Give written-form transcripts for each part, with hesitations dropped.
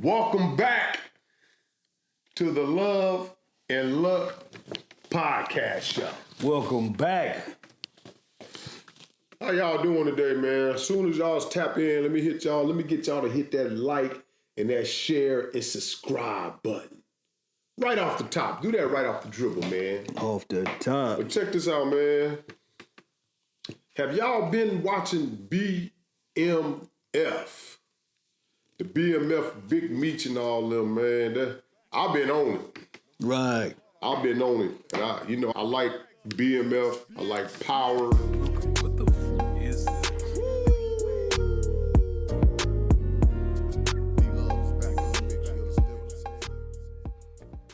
Welcome back to the Love and Luck podcast show. Welcome back. How y'all doing today, man? As soon as y'all tap in, let me get y'all to hit that like and that share and subscribe button. Right off the top. Do that right off the dribble, man. Off the top. But check this out, man. Have y'all been watching BMF? The BMF Big Meech and all them, man. I've been on it. Right. I've been on it. And I like BMF. I like Power. What the f is this?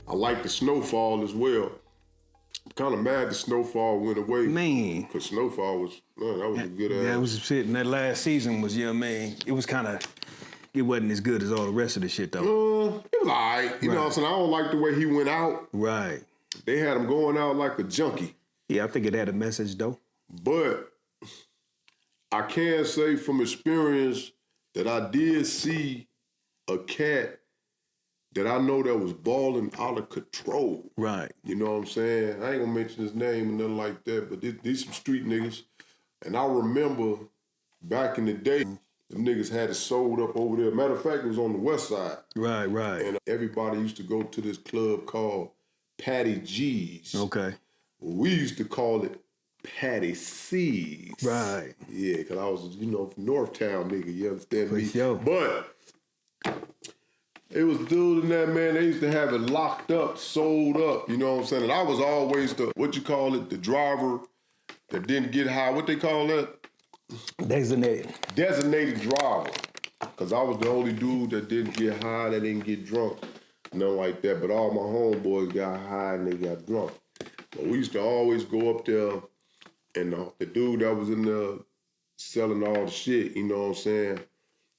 I like the Snowfall as well. I'm kind of mad the Snowfall went away. Man. Because Snowfall was, man, that was a good ass. That was shit. And that last season was, it was kind of, it wasn't as good as all the rest of the shit, though. It was all right. You know what I'm saying? I don't like the way he went out. Right. They had him going out like a junkie. Yeah, I think it had a message, though. But I can say from experience that I did see a cat that I know that was balling out of control. Right. You know what I'm saying? I ain't gonna mention his name and nothing like that, but these some street niggas. And I remember back in the day, them niggas had it sold up over there. Matter of fact, it was on the west side. Right. And everybody used to go to this club called Patty G's. Okay. We used to call it Patty C's. Right. Yeah, because I was, from Northtown nigga, you understand me? For sure. But it was dude in that, man, they used to have it locked up, sold up, you know what I'm saying? And I was always the driver that didn't get high. What they call that? Designated driver. Because I was the only dude that didn't get high, that didn't get drunk, nothing like that. But all my homeboys got high and they got drunk. But we used to always go up there, and the dude that was in there selling all the shit, you know what I'm saying?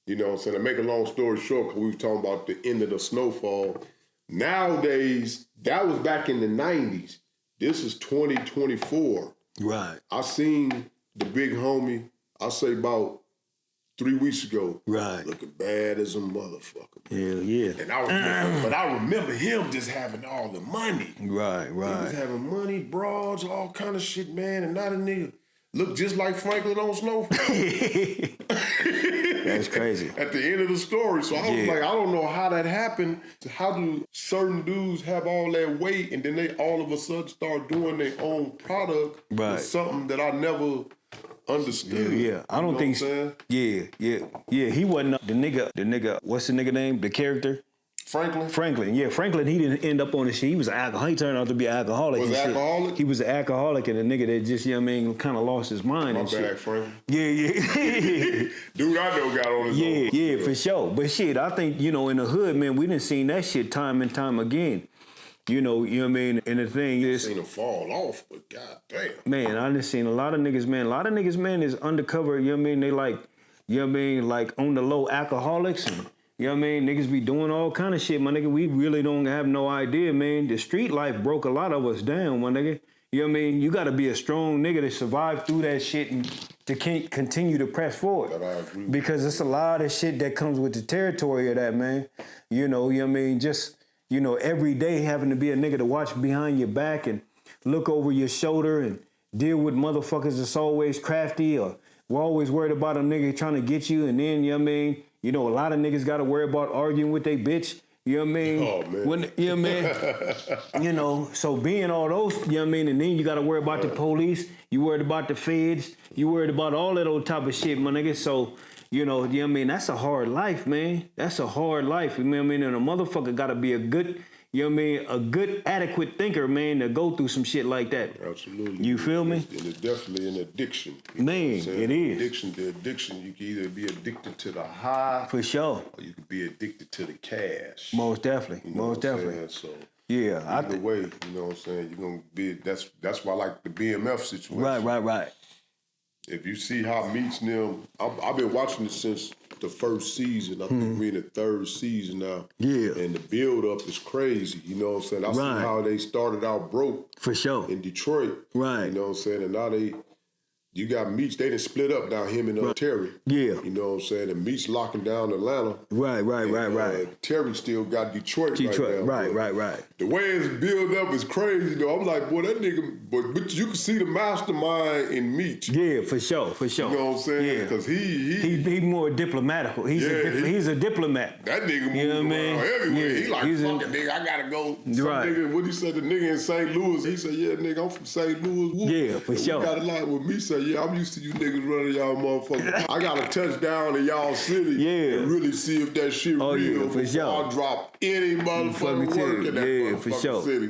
To make a long story short, because we was talking about the end of the Snowfall. Nowadays, that was back in the 90s. This is 2024. Right. I seen the big homie, I say about 3 weeks ago. Right. Looking bad as a motherfucker. Hell yeah. And I remember him just having all the money. Right. He was having money, broads, all kind of shit, man. And not a nigga looked just like Franklin on Snowfall. That's crazy. At the end of the story. So I was like, I don't know how that happened. How do certain dudes have all that weight and then they all of a sudden start doing their own product? Right. With something that I never understood. Yeah. I don't think so. Yeah. He wasn't the nigga, what's the nigga name? The character? Franklin. Yeah, Franklin, he didn't end up on the shit. He was an alcoholic. He turned out to be an alcoholic. Was an alcoholic? He was an alcoholic and a nigga that just, kind of lost his mind. My bad, Franklin. Yeah. Dude I know got on his own. Yeah, for sure. But shit, I think, in the hood, man, we done seen that shit time and time again. You know what I mean? And the thing is... seen him fall off, but goddamn. Man, I done seen a lot of niggas, man. A lot of niggas, man, is undercover, They like, like on the low alcoholics and... Niggas be doing all kind of shit, my nigga. We really don't have no idea, man. The street life broke a lot of us down, my nigga. You got to be a strong nigga to survive through that shit and to continue to press forward. That I agree with. Because it's a lot of shit that comes with the territory of that, man. Just, every day having to be a nigga to watch behind your back and look over your shoulder and deal with motherfuckers that's always crafty or we're always worried about a nigga trying to get you and then, a lot of niggas got to worry about arguing with they bitch. You know what I mean? Oh, man. So being all those, and then you got to worry about the police. You worried about the feds. You worried about all that old type of shit, my nigga. So, that's a hard life, man. That's a hard life. And a motherfucker got to be a good, a good, adequate thinker, man, to go through some shit like that. Absolutely. You feel me? And it's definitely an addiction. Man, it is. The addiction, you can either be addicted to the high. For sure. Or you could be addicted to the cash. Most definitely. Most definitely. So, yeah. Either way, you know what I'm saying? You're going to be, that's why I like the BMF situation. Right. If you see how Meech them, I've been watching it since the first season. I think we're in the third season now. Yeah. And the build up is crazy. You know what I'm saying? I see how they started out broke. For sure. In Detroit. Right. You know what I'm saying? And now you got Meech, they done split up now, him and Terry. Yeah. You know what I'm saying? And Meech locking down Atlanta. Right. Terry still got Detroit right now. Right. The way it's built up is crazy, though. I'm like, boy, that nigga, but you can see the mastermind in Meech. Yeah, for sure. You know what I'm saying? Because he more diplomatical. He's a diplomat. That nigga moves around everywhere. Yeah, he like, fuck it, nigga, I gotta go. Nigga, what he said, the nigga in St. Louis, he said, yeah, nigga, I'm from St. Louis. Woo. Yeah, for sure. We got a lot with me, say, yeah, I'm used to you niggas running y'all motherfuckers. I gotta touch down in y'all city and really see if that shit real. Yeah, for sure. I'll drop any motherfucker work in that motherfucking city.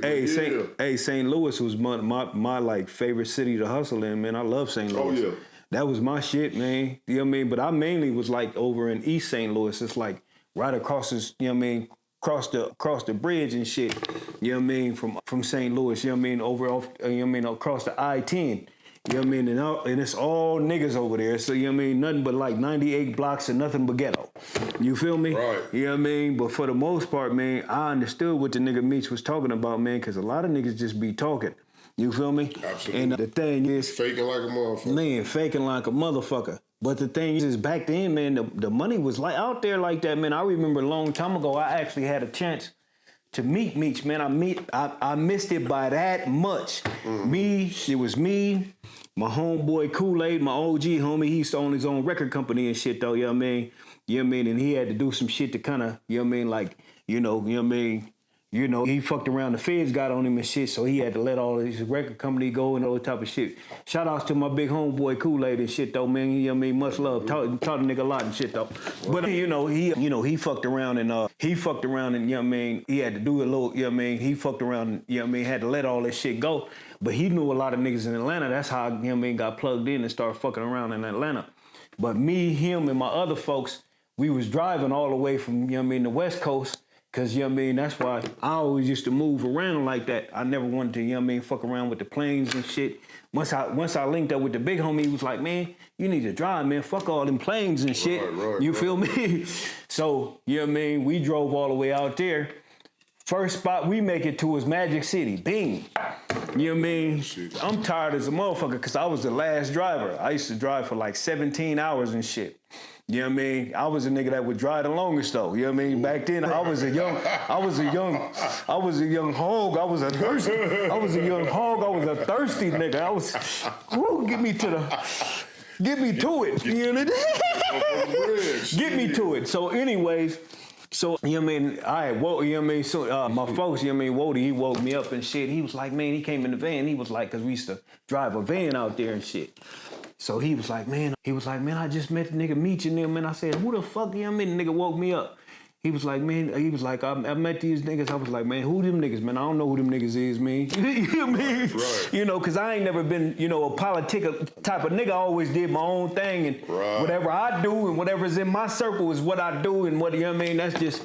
Hey, St. Louis was my like favorite city to hustle in, man. I love St. Louis. Oh, yeah. That was my shit, man. You know what I mean? But I mainly was like over in East St. Louis. It's like right across this, you know what I mean? Across the bridge and shit. You know what I mean? From St. Louis, you know what I mean? Over off, you know what I mean? Across the I-10. You know what I mean? And it's all niggas over there. So, you know what I mean? Nothing but like 98 blocks and nothing but ghetto. You feel me? Right. You know what I mean? But for the most part, man, I understood what the nigga Meech was talking about, man, because a lot of niggas just be talking. You feel me? Absolutely. And the thing is... Faking like a motherfucker. Man, faking like a motherfucker. But the thing is, back then, man, the money was like out there like that, man. I remember a long time ago, I actually had a chance to meet Meech, man. I missed it by that much. It was me, my homeboy Kool-Aid, my OG homie. He used to own his own record company and shit, though, you know what I mean? You know what I mean? And he had to do some shit to kind of, you know what I mean, like, you know what I mean? You know, he fucked around, the feds got on him and shit, so he had to let all of his record company go and all that type of shit. Shout outs to my big homeboy Kool-Aid and shit, though, man. You know what I mean? Much love. Taught the nigga a lot and shit, though. But, he fucked around and, you know what I mean? He had to do a little, you know what I mean? He fucked around and, you know what I mean? Had to let all this shit go. But he knew a lot of niggas in Atlanta. That's how, you know what I mean, got plugged in and started fucking around in Atlanta. But me, him, and my other folks, we was driving all the way from, you know what I mean, the West Coast. Cause, you know what I mean, that's why I always used to move around like that. I never wanted to, you know what I mean, fuck around with the planes and shit. Once I linked up with the big homie, he was like, man, you need to drive, man. Fuck all them planes and shit. You feel me? So, you know what I mean, we drove all the way out there. First spot we make it to was Magic City. Bing. You know what I mean? I'm tired as a motherfucker because I was the last driver. I used to drive for like 17 hours and shit. You know what I mean? I was a nigga that would drive the longest though. You know what I mean? Back then I was a young hog. I was a thirsty nigga. Get me to it. You know what I mean? Get me to it. So anyways, so, you know what I mean, I woke, you know what I mean, so my folks, you know what I mean, Wody, he woke me up and shit. He was like, man, he came in the van. He was like, because we used to drive a van out there and shit. So he was like, man, I just met the nigga Meech and them, and I said, who the fuck, you know what I mean? The nigga woke me up. He was like, I met these niggas. I was like, man, who them niggas, man? I don't know who them niggas is, man. You know what I mean? Right. You know, because I ain't never been, you know, a politic type of nigga. I always did my own thing, and whatever I do and whatever's in my circle is what I do, and what, you know what I mean? That's just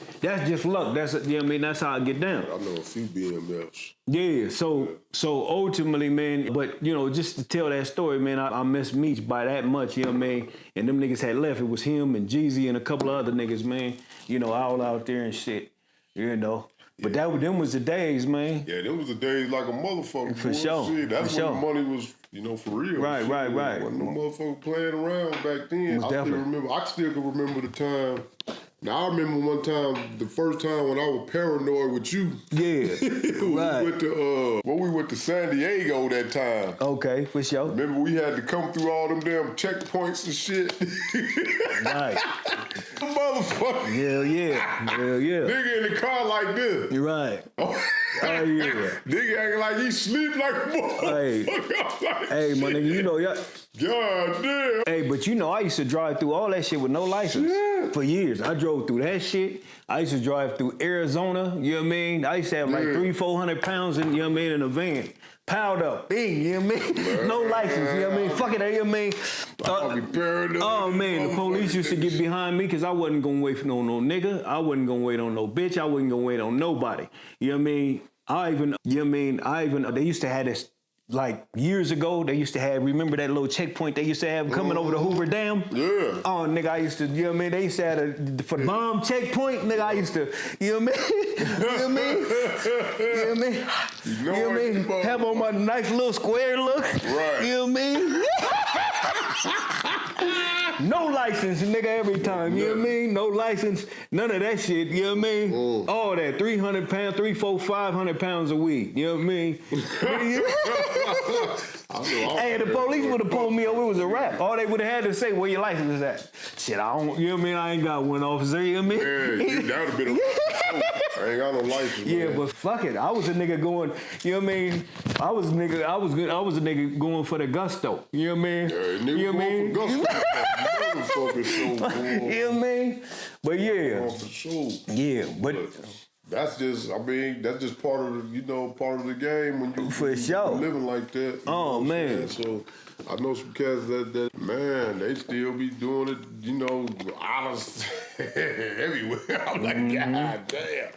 luck. That's, you know what I mean? That's how I get down. I know a few BMFs. Yeah, so ultimately, man, but, you know, just to tell that story, man, I miss Meech by that much, you know what I mean? And them niggas had left. It was him and Jeezy and a couple of other niggas, man, you know, all out there and shit, you know. But them was the days, man. Yeah, them was the days like a motherfucker. For sure. Shit. That's when the money was, you know, for real. Right. Wasn't no motherfucker playing around back then. I still can remember the time. Now, I remember one time, the first time when I was paranoid with you. Yeah, we went to San Diego that time. Okay, for sure. Remember we had to come through all them damn checkpoints and shit? Right. Motherfucker. Hell yeah. Nigga in the car like this. You're right. Oh yeah. Nigga acting like he sleep like a motherfucker. Hey, my nigga, you know, y'all. God damn. Hey, but you know, I used to drive through all that shit with no license for years. I drove through that shit. I used to drive through Arizona, you know what I mean? I used to have like 300-400 pounds in, you know what I mean, in a van. Piled up, bing, you know what I mean? No license, you know what I mean? Fuck it, you know what I mean? Oh man, the police used to get behind me because I wasn't gonna wait for no nigga. I wasn't gonna wait on no bitch. I wasn't gonna wait on nobody. You know what I mean? They used to have this like years ago, they used to have, remember that little checkpoint they used to have coming over the Hoover Dam? Yeah. Oh, nigga, I used to, you know what I mean? They used to have for bomb checkpoint, nigga, I used to, you know what I mean? You know what I mean? You know what I mean? You know what I mean? Have on my nice little square look. Right. You know what I mean? No license, nigga, every time. You know what I mean? No license, none of that shit. You know what I mean? All that 300 pounds, 3, 4, 500 pounds of weed. You know what I mean? Hey, the police would have pulled me over. It was a wrap. All they would have had to say, "Where your license is at?" Shit, I don't. You know what I mean? I ain't got one, officer. You know what I mean? Yeah, that would have been I ain't got no license. Yeah, man. but fuck it. I was a nigga going. You know what I mean? I was a nigga going for the gusto. You know what I mean? Yeah, nigga you know what I mean? going for gusto. Motherfucker, so You know what I mean? But yeah. going for sure. Yeah, but that's just, I mean, that's just part of the, part of the game when you For sure. living like that. You Oh, know what I'm man. saying? So I know some cats that man, they still be doing it, honest everywhere. I'm like, God damn.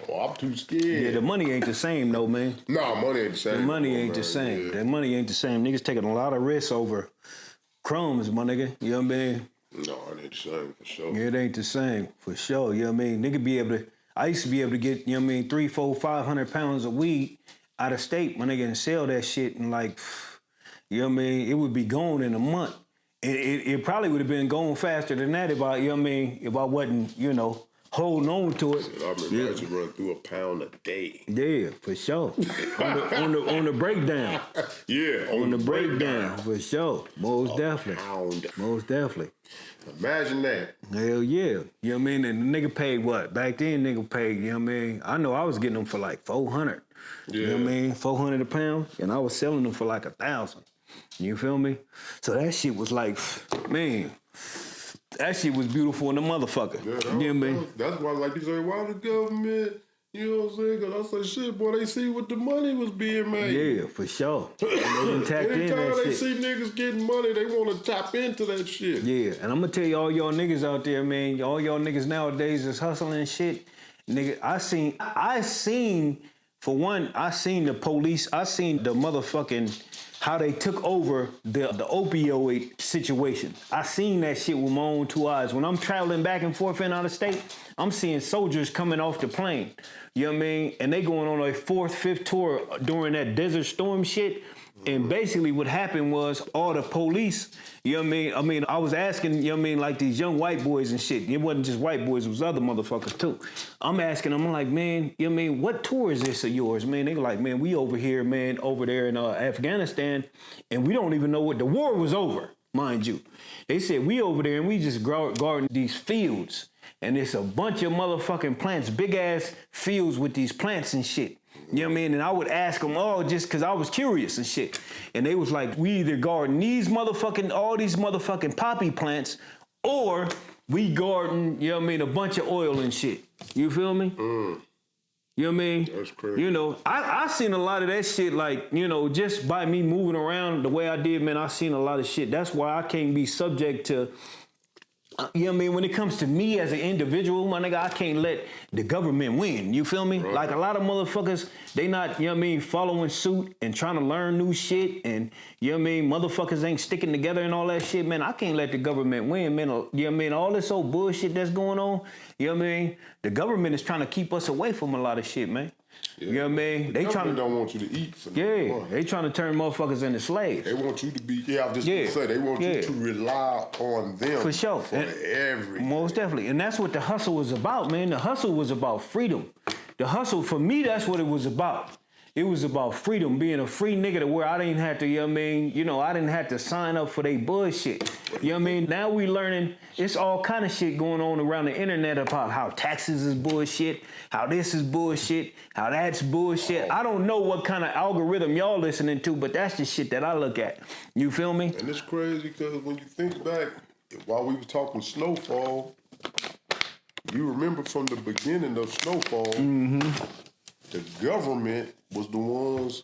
Oh, I'm too scared. yeah, the money ain't the same though, man. Nah, money ain't the same. The money ain't man. the same. Yeah. That money ain't the same. Niggas taking a lot of risks over crumbs, my nigga. You know what I mean? No, it ain't the same for sure. It ain't the same, for sure. You know what I mean? Nigga be able to, I used to be able to get, you know what I mean, 3, 4, 500 pounds of weed out of state, my nigga, and sell that shit and like, you know what I mean? It would be gone in a month. It probably would have been gone faster than that if I, you know what I mean, if I wasn't, holding on to it. I remember I used to run through a pound a day. Yeah, for sure. on the breakdown. Yeah, On the breakdown, for sure. Most definitely. Pound. Most definitely. Imagine that. Hell yeah. You know what I mean? And the nigga paid what? Back then, nigga paid, you know what I mean? I know I was getting them for like 400. You know what I mean? 400 a pound. And I was selling them for like 1,000. You feel me? So that shit was like, man, that shit was beautiful in the motherfucker. Yeah, You know what I mean? That's why, like you say, why the government, you know what I'm saying? Because I say, shit, boy, they see what the money was being made. Yeah, for sure. They done tapped in Anytime that they shit. see niggas getting money, they want to tap into that shit. Yeah, and I'm gonna tell you, all y'all niggas out there, man, all y'all niggas nowadays is hustling and shit. Nigga, I seen, for one, I seen the police, I seen the motherfucking, how they took over the opioid situation. I seen that shit with my own 2 eyes. When I'm traveling back and forth in out of state, I'm seeing soldiers coming off the plane. You know what I mean? And they going on a 4th, 5th tour during that Desert Storm shit. And basically what happened was all the police, you know what I mean? I mean, I was asking, you know what I mean, like these young white boys and shit. It wasn't just white boys, it was other motherfuckers too. I'm asking them, I'm like, man, you know what I mean, what tour is this of yours, man? They like, man, we over here, man, over there in Afghanistan, and we don't even know what the war was over, mind you. They said, we over there and we just guarding these fields. And it's a bunch of motherfucking plants, big ass fields with these plants and shit. You know what I mean? And I would ask them all just because I was curious and shit. And they was like, we either garden all these motherfucking poppy plants, or we garden, you know what I mean, a bunch of oil and shit. You feel me? You know what I mean? That's crazy. You know, I seen a lot of that shit, like, just by me moving around the way I did, man, I seen a lot of shit. That's why I can't be subject to, you know what I mean? When it comes to me as an individual, my nigga, I can't let the government win. You feel me? Right. Like a lot of motherfuckers, they not, you know what I mean, following suit and trying to learn new shit. And, you know what I mean, motherfuckers ain't sticking together and all that shit, man. I can't let the government win, man. You know what I mean? All this old bullshit that's going on, you know what I mean? The government is trying to keep us away from a lot of shit, man. Yeah. You know what I mean? They trying to, don't want you to eat for no yeah, money. they trying to turn motherfuckers into slaves. They want you to be, I was just Yeah. going to say, they want Yeah. you to rely on them. For sure. For And- everything. Most definitely. And that's what the hustle was about, man. The hustle was about freedom. The hustle, for me, that's what it was about. It was about freedom, being a free nigga to where I didn't have to, you know what I mean? I didn't have to sign up for they bullshit. You know what I mean? Now we learning, it's all kind of shit going on around the internet about how taxes is bullshit, how this is bullshit, how that's bullshit. I don't know what kind of algorithm y'all listening to, but that's the shit that I look at. You feel me? And it's crazy because when you think back, while we were talking Snowfall, you remember from the beginning of Snowfall, the government was the ones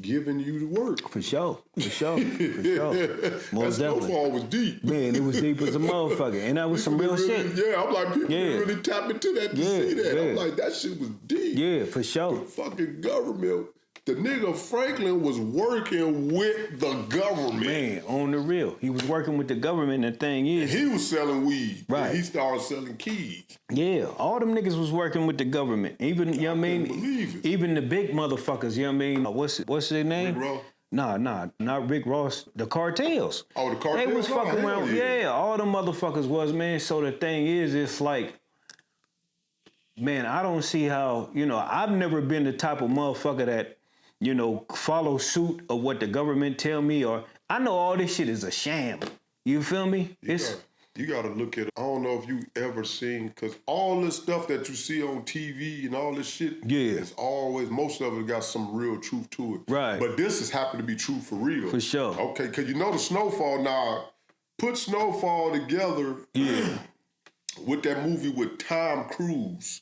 giving you the work. For sure. For sure. For sure. That Most definitely. Snowfall was deep. Man, it was deep as a motherfucker. And that was some real Really- shit. Yeah, I'm like, people Yeah. really tap into that to Yeah, see that. I'm yeah. like, that shit was deep. Yeah, for sure. The fucking government The nigga Franklin was working with the government. Man, on the real. He was working with the government, and the thing is... He was selling weed. Right. And he started selling keys. Yeah, all them niggas was working with the government. Even, you know what I mean? Believe it. Even the big motherfuckers, you know what I mean? What's their name? Rick Ross? Nah, not Rick Ross. The cartels. Oh, the cartels? They was fucking hell around. Yeah, all them motherfuckers was, man. So the thing is, it's like, man, I don't see how, you know, I've never been the type of motherfucker that, you know, follow suit of what the government tell me, or I know all this shit is a sham. You feel me? You gotta look at it. I don't know if you ever seen, because all this stuff that you see on TV and all this shit, it's always, most of it got some real truth to it. Right. But this has happened to be true for real. For sure. Okay, because you know the Snowfall now, put Snowfall together with that movie with Tom Cruise.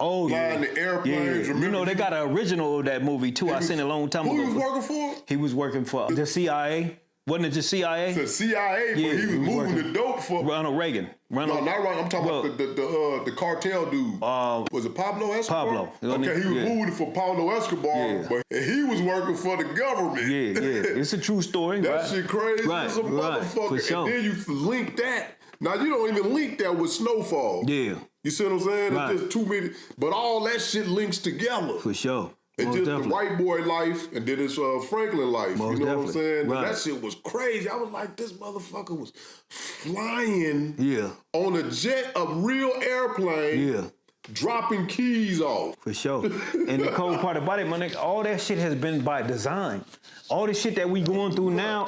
Oh, Flying the airplanes. Yeah. You know, they got an original of that movie, too. I seen it a long time ago. Who he was working for? He was working for the CIA. Wasn't it the CIA? The CIA, but he was moving the dope for Ronald Reagan. No, not Ronald. I'm talking about the cartel dude. Was it Pablo Escobar? Pablo. Okay, he was moving for Pablo Escobar, but he was working for the government. Yeah. It's a true story. That shit crazy as a motherfucker. For sure. And then you link that. Now, you don't even link that with Snowfall. Yeah. You see what I'm saying? Right. It's just too many. But all that shit links together. For sure. It's just the white boy life, and then it's Franklin life. Most you know what I'm saying? Right. That shit was crazy. I was like, this motherfucker was flying on a jet, a real airplane, dropping keys off. For sure. And the cold part about it, my nigga, all that shit has been by design. All the shit that we going through now,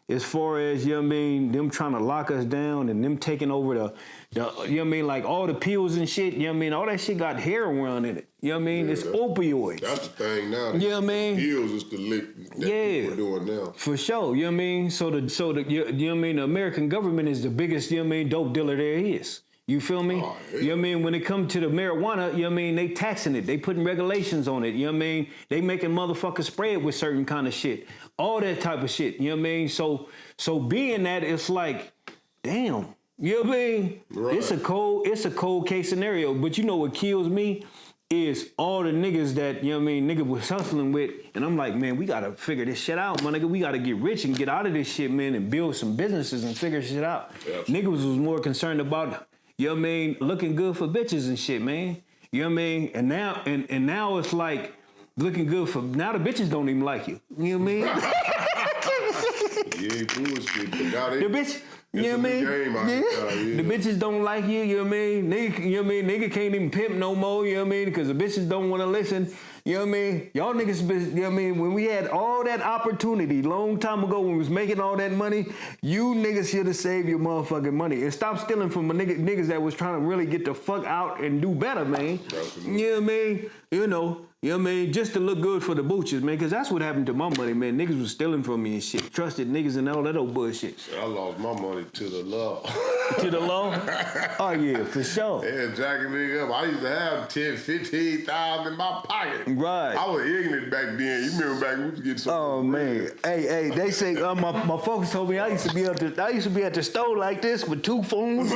as far as, you know what I mean, them trying to lock us down and them taking over the you know what I mean, like all the pills and shit, you know what I mean, all that shit got heroin in it. You know what I mean? It's opioids. That's the thing now. You know what I mean? Pills is the lick that people are doing now. For sure. You know what I mean? So the you know what I mean, the American government is the biggest, you know what I mean, dope dealer there is. You feel me? Oh, yeah. You know what I mean? When it comes to the marijuana, you know what I mean, they taxing it. They putting regulations on it. You know what I mean? They making motherfuckers spray it with certain kind of shit. All that type of shit. You know what I mean? So being that, it's like, damn. You know what I mean? Right. It's a cold case scenario. But you know what kills me is all the niggas that, you know what I mean, nigga was hustling with. And I'm like, man, we gotta figure this shit out, my nigga. We gotta get rich and get out of this shit, man, and build some businesses and figure shit out. Absolutely. Niggas was more concerned about, you know what I mean, looking good for bitches and shit, man. You know what I mean? And now it's like looking good for, now the bitches don't even like you. You know what I mean? You ain't bullshit, but now they... The bitch... You know what I mean? The bitches don't like you, you know what I mean? Nigga, you know what I mean? Nigga can't even pimp no more, you know what I mean? Because the bitches don't want to listen, you know what I mean? Y'all niggas, you know what I mean? When we had all that opportunity long time ago when we was making all that money, you niggas should have saved your motherfucking money and stop stealing from niggas that was trying to really get the fuck out and do better, man. Absolutely. You know what I mean? You know what I mean? Just to look good for the booches, man, because that's what happened to my money, man. Niggas was stealing from me and shit. Trusted niggas and all that old bullshit. I lost my money to the law. To the law? Oh, yeah, for sure. Yeah, jacking nigga up. I used to have 10, 15,000 in my pocket. Right. I was ignorant back then. You remember back when we used to get some. Oh, man. Hey, they say, my folks told me I used to be at the store like this with two phones.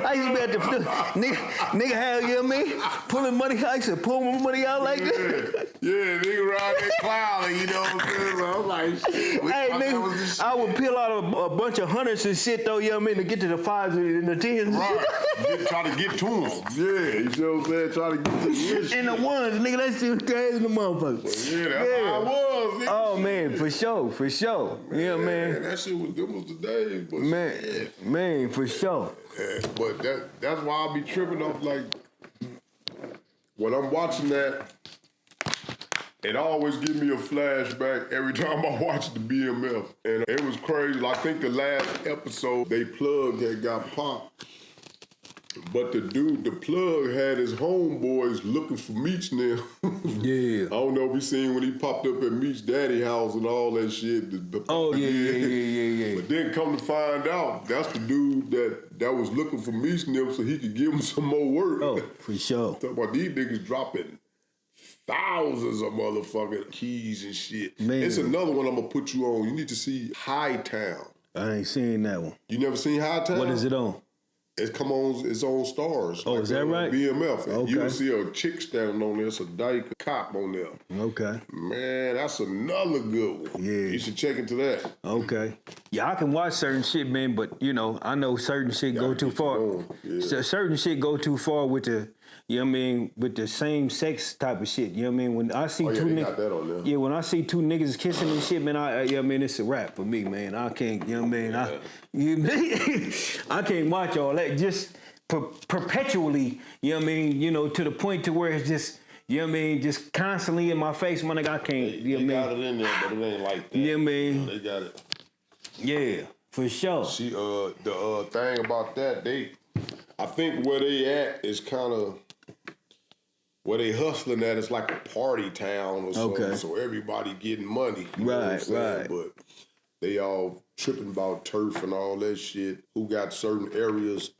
I used to be at the, nigga had, you know what I mean? Pulling money, I used to pull my money out like this. Yeah, nigga around that cloud, you know what I'm saying? So I'm like, shit. Hey, nigga, I would peel out a bunch of hundreds and shit, though, you know what I mean, to get to the fives and the tens. Right. Try to get to them. Yeah, you know what I'm saying? Try to get to the shit. And the ones, nigga, that shit was crazy in the motherfucker. Yeah, that's how I was, nigga. Oh, man, for sure. Yeah, man. That shit was, them was the days. But man, for sure. Yeah, but that's why I be tripping off, like, when I'm watching that, it always gives me a flashback every time I watch the BMF. And it was crazy. I think the last episode they plugged had got popped. But the plug had his homeboys looking for Meech now. Yeah. I don't know if you seen when he popped up at Meech's daddy house and all that shit. Yeah. But then come to find out, that's the dude that was looking for Meech now so he could give him some more work. Oh, for sure. Talking about these niggas dropping thousands of motherfucking keys and shit. Man. It's another one I'm gonna put you on. You need to see Hightown. I ain't seen that one. You never seen Hightown? What is it on? It's come on its own stars. Oh, is that right? BMF. Okay. You'll see a chick standing on there. It's a dyke cop on there. Okay. Man, that's another good one. Yeah. You should check into that. Okay. Yeah, I can watch certain shit, man, but you know, I know certain shit go too far. Yeah. Certain shit go too far with the, you know what I mean, with the same sex type of shit. You know what I mean? When I see two they got that on there. yeah, when I see two niggas kissing and shit, man, you know what I mean, it's a wrap for me, man. I can't, you know what I mean? I can't watch all that just perpetually, you know what I mean, you know, to the point to where it's just, you know what I mean, just constantly in my face, my nigga, I can't, you know what I mean? They got it in there, but it ain't like that. You know what I mean? They got it. Yeah, for sure. See, the thing about that, I think where they at is kind of, where they hustling at is like a party town or something, Okay. so everybody getting money. You know what I'm Right, saying? right. But they all tripping about turf and all that shit, who got certain areas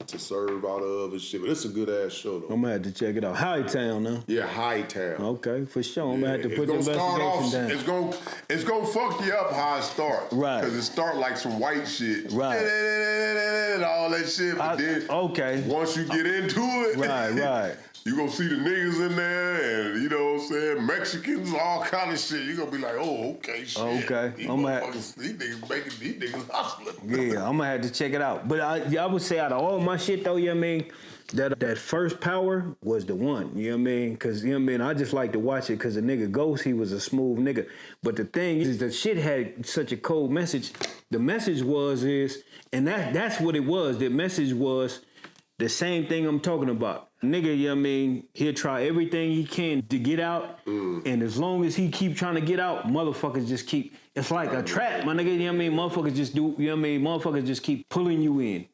to serve out of and shit. But it's a good-ass show, though. I'm gonna have to check it out. High Town, huh? Yeah, High Town. Okay, for sure. I'm gonna have to It's put the gonna start investigation off, down. It's gonna fuck you up how it starts. Right. Because it start like some white shit. Right. And all that shit. But then okay. once you get into it, Right. you gonna see the niggas in there and, you know what I'm saying, Mexicans, all kind of shit. You gonna be like, oh, okay, shit. Okay. These niggas hustling. Yeah, I'm gonna have to check it out. But I would say out of all my shit though, you know what I mean, that first Power was the one, you know what I mean? Cause, you know what I mean, I just like to watch it cause the nigga Ghost, he was a smooth nigga. But the thing is, the shit had such a cold message. The message and that's what it was. The message was the same thing I'm talking about. Nigga, you know what I mean, he'll try everything he can to get out, and as long as he keep trying to get out, motherfuckers just keep, it's like a trap, my nigga, you know what I mean, motherfuckers just do, you know what I mean, motherfuckers just keep pulling you in,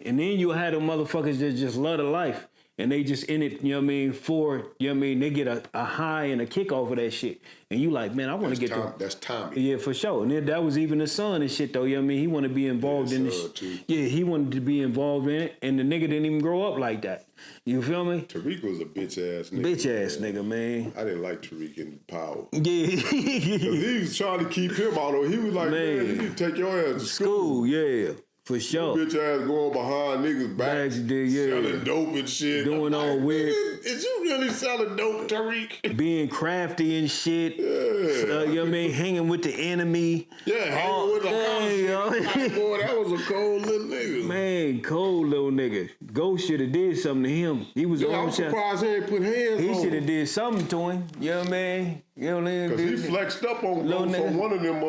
and then you'll have them motherfuckers that just love the life, and they just in it, you know what I mean, for, you know what I mean, they get a high and a kick off of that shit, and you like, man, I want to get to. That's Tommy. Yeah, for sure. And then that was even the son and shit though, you know what I mean? He wanted to be involved in this. Too. Yeah, he wanted to be involved in it, and the nigga didn't even grow up like that. You feel me? Tariq was a bitch ass nigga. Bitch ass nigga, man. I didn't like Tariq in Power. Yeah. He was trying to keep him out of it. He was like, man, you need to take your ass to school. Yeah. For sure. Bitch ass going behind niggas' backs, Yeah. selling dope and shit. Doing all weird. Is you really selling dope, Tariq? Being crafty and shit. Yeah. You know what I mean? Hanging with the enemy. Yeah, hanging with the yeah, boy, that was a cold little nigga. Man, cold little nigga. Ghost should have did something to him. He was Yeah, I'm surprised he ain't put hands on He him. should have did something to him. You know what I mean? You know what I mean? Because he flexed up on Ghost on one of them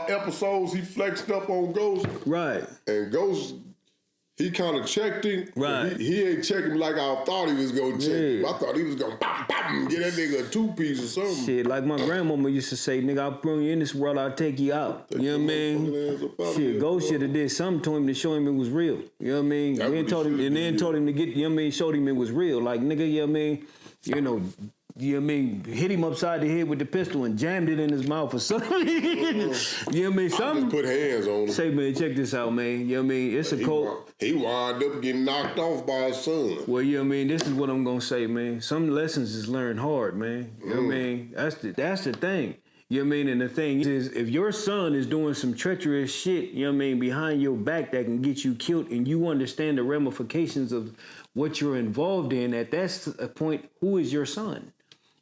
episodes. He flexed up on Ghost. Right. And Ghost, he kind of checked him. Right. He ain't check him like I thought he was going to check him. I thought he was going to get that nigga a two-piece or something. Shit, like my grandmama used to say, nigga, I'll bring you in this world, I'll take you out. You know what I mean? Shit, Ghost should have did something to him to show him it was real. You know what I mean? Then told him to get, you know what I mean, showed him it was real. Like, nigga, you know what I mean? You know what I mean? Hit him upside the head with the pistol and jammed it in his mouth or something. You know what I mean? Something. Just put hands on him. Say, man, check this out, man. You know what I mean? It's a cold. He wound up getting knocked off by his son. Well, you know what I mean? This is what I'm going to say, man. Some lessons is learned hard, man. You know what I mean? That's the thing. You know what I mean? And the thing is, if your son is doing some treacherous shit, you know what I mean, behind your back that can get you killed, and you understand the ramifications of what you're involved in, at that point, who is your son?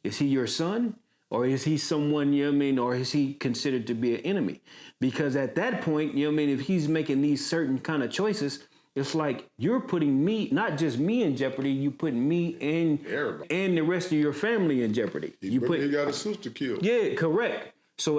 Is he your son? Or is he someone, you know what I mean, or is he considered to be an enemy? Because at that point, you know what I mean, if he's making these certain kind of choices, it's like you're putting me, not just me in jeopardy, you putting me and the rest of your family in jeopardy. He got his sister killed. Yeah, correct. So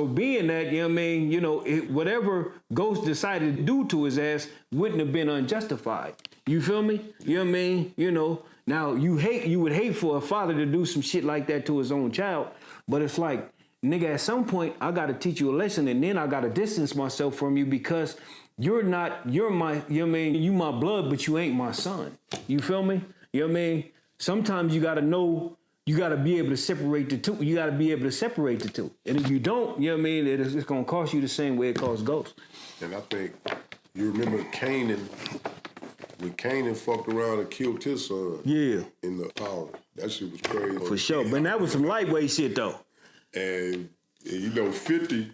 being that, you know what I mean, you know, whatever Ghost decided to do to his ass wouldn't have been unjustified. You feel me? You know what I mean? You know, now you would hate for a father to do some shit like that to his own child, but it's like, nigga, at some point I gotta teach you a lesson, and then I gotta distance myself from you because you're my, you know what I mean, you my blood, but you ain't my son. You feel me? You know what I mean? Sometimes you gotta know, you gotta be able to separate the two. You gotta be able to separate the two. And if you don't, you know what I mean, it's gonna cost you the same way it cost Ghost. And I think, you remember Kanan, when Kanan fucked around and killed his son. Yeah. In the Power. That shit was crazy. For sure. But that was some lightweight shit though. And you know, 50,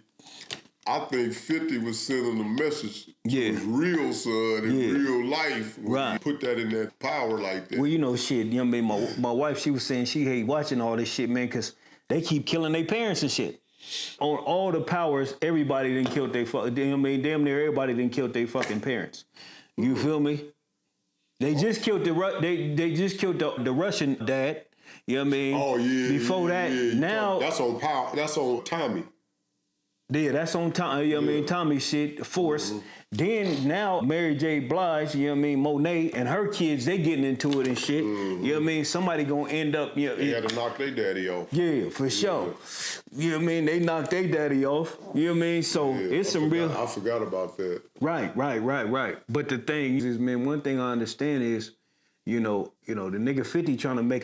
I think 50 was sending a message to his real son in real life when he put that in that power like that. Well, you know, shit, you know what I mean? My wife, she was saying she hate watching all this shit, man, because they keep killing their parents and shit. On all the powers, everybody done killed their fucking, you know what I mean? Damn near everybody done killed their fucking parents. You feel me? They just killed they just killed the Russian dad. You know what I mean? Oh yeah. Before that, now that's on power. That's on Tommy. Yeah, that's on Tommy. You know what I mean? Tommy shit, Force. Then now Mary J. Blige, you know what I mean? Monet and her kids, they getting into it and shit. You know what I mean? Somebody gonna end up. You know, they had to knock their daddy off. Yeah, for sure. You know what I mean? They knocked their daddy off. You know what I mean? So it's some real. I forgot about that. Right. But the thing is, man, one thing I understand is, the nigga 50 trying to make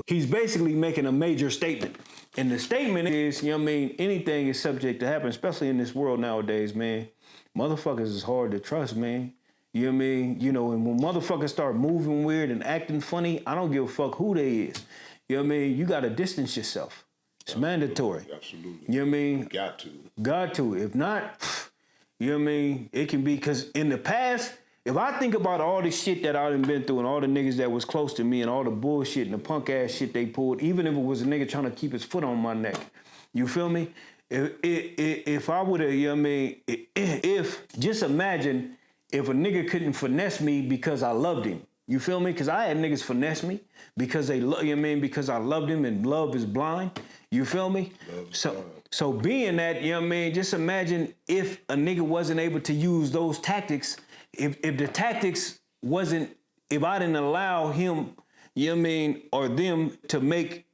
he's basically making a major statement. And the statement is, anything is subject to happen, especially in this world nowadays, man. Motherfuckers is hard to trust, man. You know what I mean? And when motherfuckers start moving weird and acting funny, I don't give a fuck who they is. You know what I mean? You gotta distance yourself. It's mandatory. Absolutely. You know what I mean? Got to. If not, you know what I mean? It can be, because in the past, if I think about all the shit that I done been through and all the niggas that was close to me and all the bullshit and the punk ass shit they pulled, even if it was a nigga trying to keep his foot on my neck, you feel me? If I would have, you know what I mean? Just imagine if a nigga couldn't finesse me because I loved him. You feel me? Because I had niggas finesse me because they love, you know what I mean? Because I loved him and love is blind. You feel me? So being that, you know what I mean? Just imagine if a nigga wasn't able to use those tactics. If the tactics wasn't, if I didn't allow him, you know what I mean, or them to make,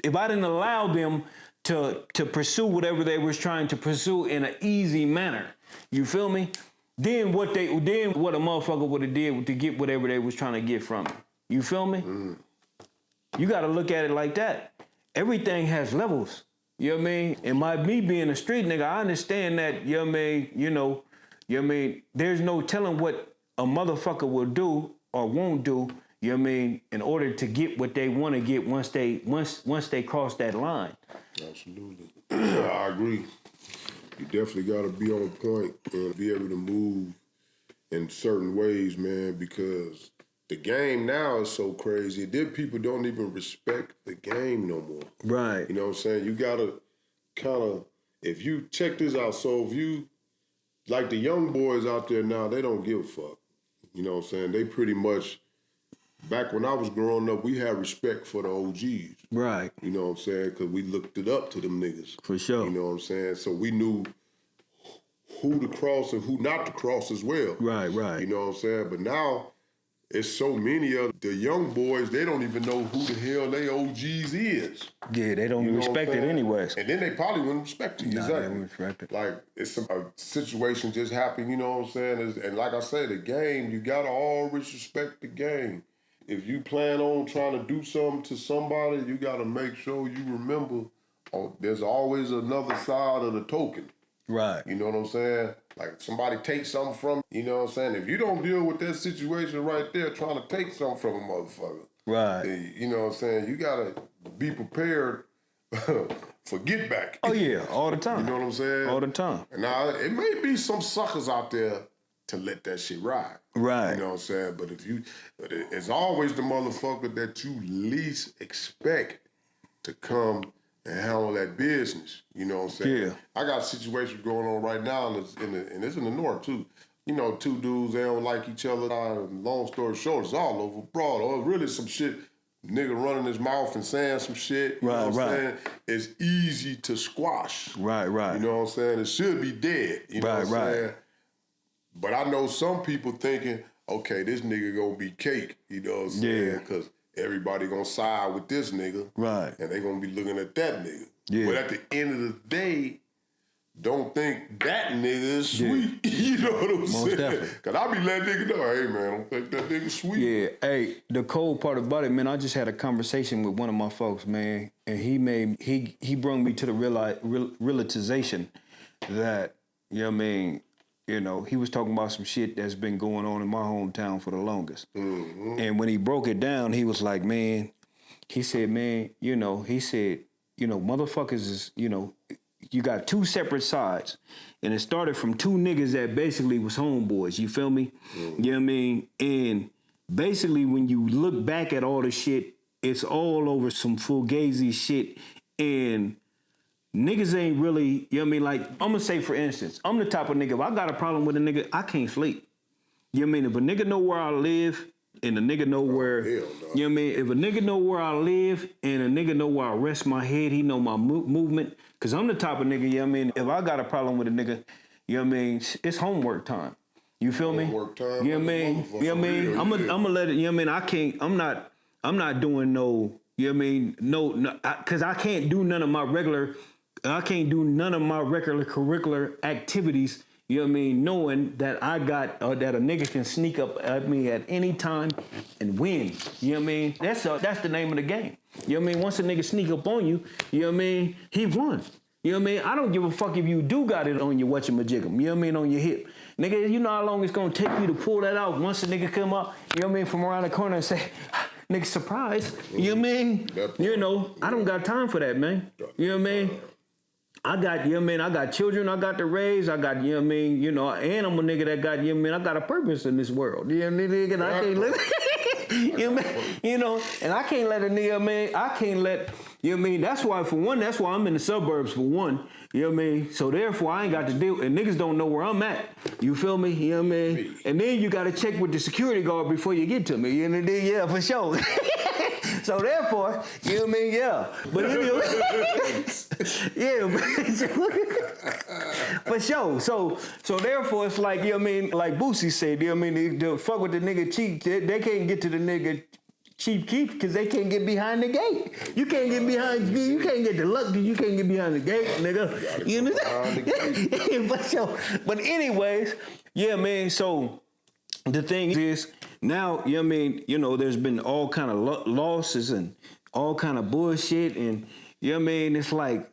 if I didn't allow them to pursue whatever they was trying to pursue in an easy manner, you feel me? Then what a motherfucker would have did to get whatever they was trying to get from me. You feel me? You got to look at it like that. Everything has levels. You know what I mean? And me being a street nigga, I understand that, you know what I mean, you know what I mean? There's no telling what a motherfucker will do or won't do, you know what I mean, in order to get what they want to get once they cross that line. Absolutely. I agree. You definitely got to be on point and be able to move in certain ways, man, because the game now is so crazy. Then people don't even respect the game no more. Right. You know what I'm saying? You got to kind of, if you check this out, so if you, like the young boys out there now, they don't give a fuck. You know what I'm saying? They pretty much, back when I was growing up, we had respect for the OGs. Right. You know what I'm saying? Because we looked it up to them niggas. For sure. You know what I'm saying? So we knew who to cross and who not to cross as well. Right. You know what I'm saying? But now, it's so many of the young boys, they don't even know who the hell they OGs is. Yeah, they don't respect it anyways. And then they probably wouldn't respect it. Nah, exactly. they wouldn't respect it. Like, it's a situation just happened, you know what I'm saying? And like I said, the game, you gotta always respect the game. If you plan on trying to do something to somebody, you gotta make sure you remember, there's always another side of the token. Right. You know what I'm saying? Like, somebody takes something from you know what I'm saying? If you don't deal with that situation right there, trying to take something from a motherfucker. Right. You know what I'm saying? You gotta be prepared for get back. Oh, yeah, all the time. You know what I'm saying? All the time. Now, it may be some suckers out there to let that shit ride. Right. You know what I'm saying? But it's always the motherfucker that you least expect to come and handle that business. You know what I'm saying? Yeah. I got a situation going on right now, and it's in the north too. You know, two dudes, they don't like each other. Long story short, it's all over broad. Or really some shit, nigga running his mouth and saying some shit. You know what I'm saying? It's easy to squash. Right. You know what I'm saying? It should be dead. You know what I'm saying? But I know some people thinking, okay, this nigga gonna be cake. You know what I'm saying? Because everybody gonna side with this nigga. Right. And they gonna be looking at that nigga. Yeah. But at the end of the day, don't think that nigga is sweet. You know what I'm saying? Definitely. Cause I be letting nigga know, hey man, don't think that nigga sweet. Yeah, hey, the cold part about it, man, I just had a conversation with one of my folks, man, and he brought me to the realization that, you know what I mean, you know, he was talking about some shit that's been going on in my hometown for the longest. Mm-hmm. And when he broke it down, he was like, man, he said, motherfuckers is, you got two separate sides. And it started from two niggas that basically was homeboys, you feel me? You know what I mean? And basically when you look back at all the shit, it's all over some fugazi shit. And niggas ain't really, you know what I mean? Like, I'm gonna say for instance, I'm the type of nigga, if I got a problem with a nigga, I can't sleep. You know what I mean? If a nigga know where I live, and a nigga know where, you know what I mean? If a nigga know where I live and a nigga know where I rest my head, he know my movement. Cause I'm the type of nigga, you know what I mean? If I got a problem with a nigga, you know what I mean? It's homework time. You feel me? Homework time. You know what I mean? You know what I mean? I'm gonna let it, you know what I mean? I'm not doing no, you know what I mean? No, cause I can't do none of my regular curricular activities. You know what I mean? Knowing that I got, that a nigga can sneak up at me at any time and win. You know what I mean? That's the name of the game. You know what I mean? Once a nigga sneak up on you, you know what I mean? He won. You know what I mean? I don't give a fuck if you do got it on your whatchamajigam. You know what I mean? On your hip. Nigga, you know how long it's gonna take you to pull that out once a nigga come up, you know what I mean, from around the corner and say, nigga, surprise. You know what I mean? You know, I don't got time for that, man. You know what I mean? I got, you know what I mean, I got children I got to raise, I got, you know what I mean, you know, and I'm a nigga that got, you know what I mean, I got a purpose in this world. You know what I mean, and I can't let you know, and I can't let a nigga, man, I can't let, you know what I mean, that's why I'm in the suburbs for one, you know what I mean, so therefore I ain't got to deal, and niggas don't know where I'm at, you feel me, you know what I mean, and then you got to check with the security guard before you get to me, you know what I mean, yeah, for sure. So therefore, you know what I mean, yeah. But anyway, yeah, for sure. So therefore, it's like, you know what I mean, like Boosie said, you know what I mean, they fuck with the nigga Chief, they can't get to the nigga Chief Keef because they can't get behind the gate. You can't get the luck because you can't get behind the gate, nigga. You know what I'm saying? But anyways, yeah, man, so the thing is, now, you know what I mean, you know, there's been all kind of losses and all kind of bullshit, and, you know what I mean, it's like,